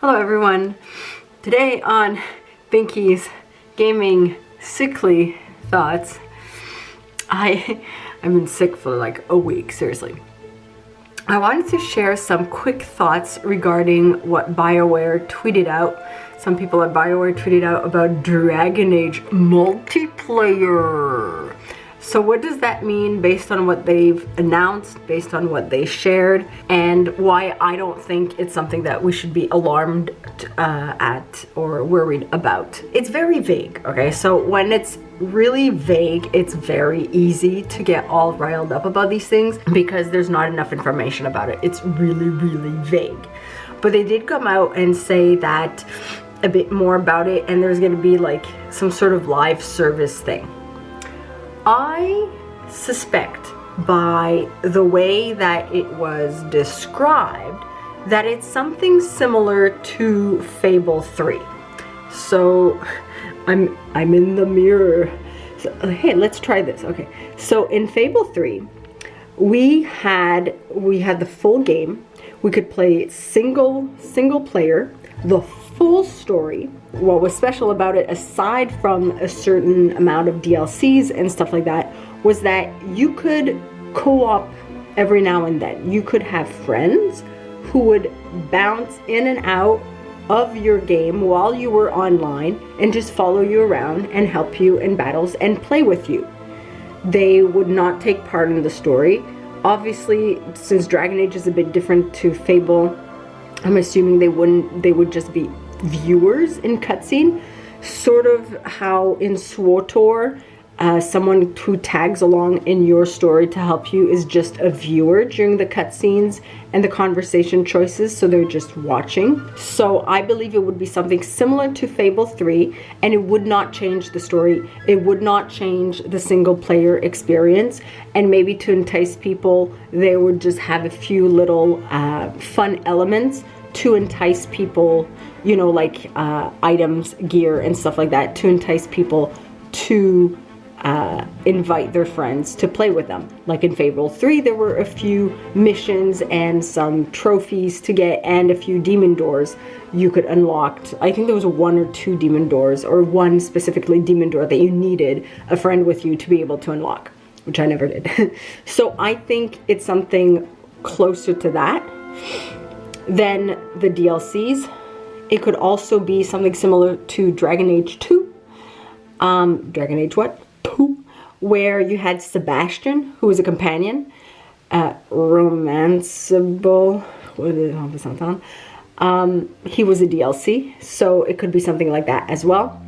Hello everyone. Today on Binky's Gaming Sickly Thoughts, I've been sick for like a week, seriously. I wanted to share some quick thoughts regarding what Bioware tweeted out. Some people at Bioware tweeted out about Dragon Age multiplayer. So what does that mean based on what they've announced, based on what they shared, and why I don't think it's something that we should be alarmed at or worried about. It's very vague, okay? So when it's really vague, it's very easy to get all riled up about these things because there's not enough information about it. It's really, really vague. But they did come out and say that a bit more about it, and there's gonna be like some sort of live service thing. I suspect by the way that it was described that it's something similar to Fable 3. So I'm in the mirror. So, hey, let's try this. Okay. So in Fable 3, we had the full game. We could play single player, the full story. What was special about it, aside from a certain amount of DLCs and stuff like that, was that you could co-op every now and then. You could have friends who would bounce in and out of your game while you were online and just follow you around and help you in battles and play with you. They would not take part in the story. Obviously, since Dragon Age is a bit different to Fable, I'm assuming they would just be viewers in cutscene, sort of how in SWTOR, someone who tags along in your story to help you is just a viewer during the cutscenes and the conversation choices, so they're just watching. So I believe it would be something similar to Fable 3, and it would not change the story. It would not change the single player experience, and maybe to entice people, they would just have a few little fun elements to entice people, you know, like items, gear, and stuff like that, to entice people to invite their friends to play with them. Like in Fable 3, there were a few missions and some trophies to get, and a few demon doors you could unlock. I think there was 1 or 2 demon doors, or one specifically demon door that you needed a friend with you to be able to unlock, which I never did. So I think it's something closer to that than the DLCs. It could also be something similar to Dragon Age 2. Dragon Age what? 2. Where you had Sebastian, who was a companion. Romanceable. He was a DLC, so it could be something like that as well.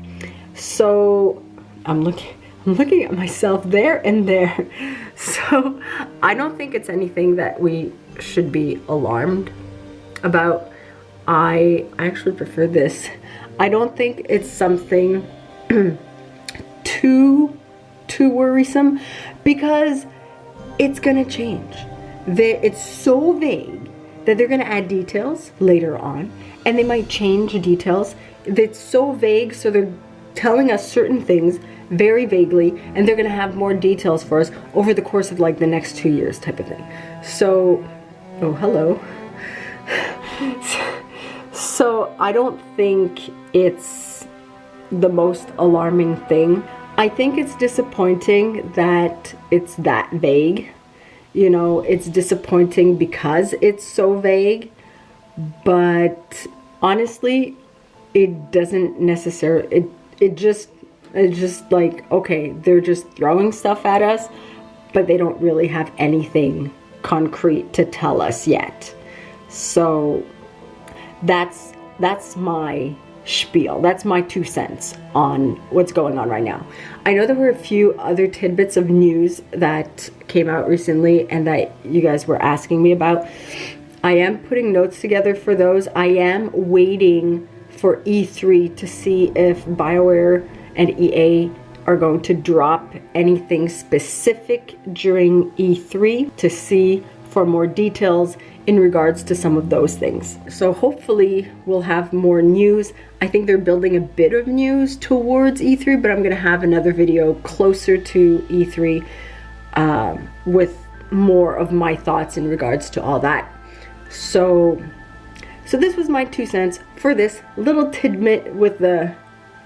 So I'm looking at myself there and there. So I don't think it's anything that we should be alarmed about. I actually prefer this. I don't think it's something too worrisome, because it's gonna change. It's so vague that they're gonna add details later on, and they might change details. It's so vague, so they're telling us certain things very vaguely, and they're gonna have more details for us over the course of like the next 2 years type of thing. So, oh, hello. So I don't think it's the most alarming thing. I think it's disappointing that it's that vague. You know, it's disappointing because it's so vague. But honestly, it doesn't necessarily, it's just like, okay, they're just throwing stuff at us, but they don't really have anything concrete to tell us yet. So that's my spiel. That's my 2 cents on what's going on right now. I know there were a few other tidbits of news that came out recently and that you guys were asking me about. I am putting notes together for those. I am waiting for E3 to see if Bioware and EA are going to drop anything specific during E3 to see for more details in regards to some of those things. So hopefully we'll have more news. I think they're building a bit of news towards E3, but I'm gonna have another video closer to E3 with more of my thoughts in regards to all that. So So this was my 2 cents for this little tidbit with the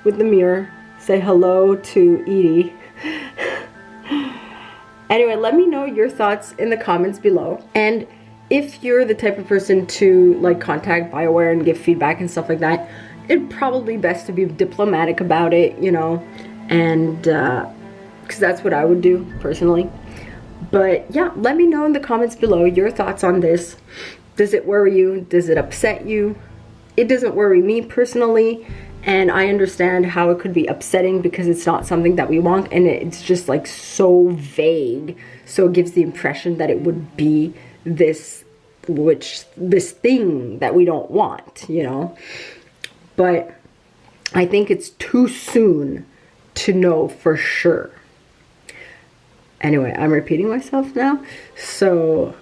mirror. Say hello to Edie. Anyway, let me know your thoughts in the comments below. And if you're the type of person to like contact Bioware and give feedback and stuff like that, it'd probably be best to be diplomatic about it, you know, and because that's what I would do personally. But yeah, let me know in the comments below your thoughts on this. Does it worry you? Does it upset you? It doesn't worry me personally, and I understand how it could be upsetting because it's not something that we want, and it's just like so vague, so it gives the impression that it would be this thing that we don't want, you know. But I think it's too soon to know for sure. Anyway, I'm repeating myself now. So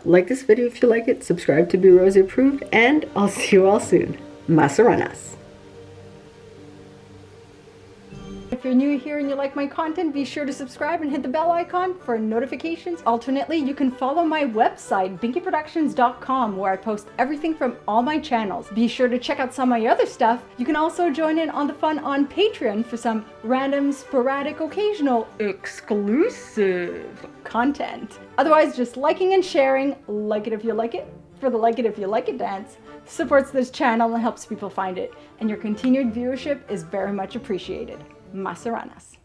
like this video if you like it, subscribe to be Rosie approved, and I'll see you all soon. Masaranas. If you're new here and you like my content, be sure to subscribe and hit the bell icon for notifications. Alternately, you can follow my website, binkyproductions.com, where I post everything from all my channels. Be sure to check out some of my other stuff. You can also join in on the fun on Patreon for some random, sporadic, occasional, exclusive content. Otherwise, just liking and sharing, like it if you like it, for the like it if you like it dance, supports this channel and helps people find it. And your continued viewership is very much appreciated. Masaranas.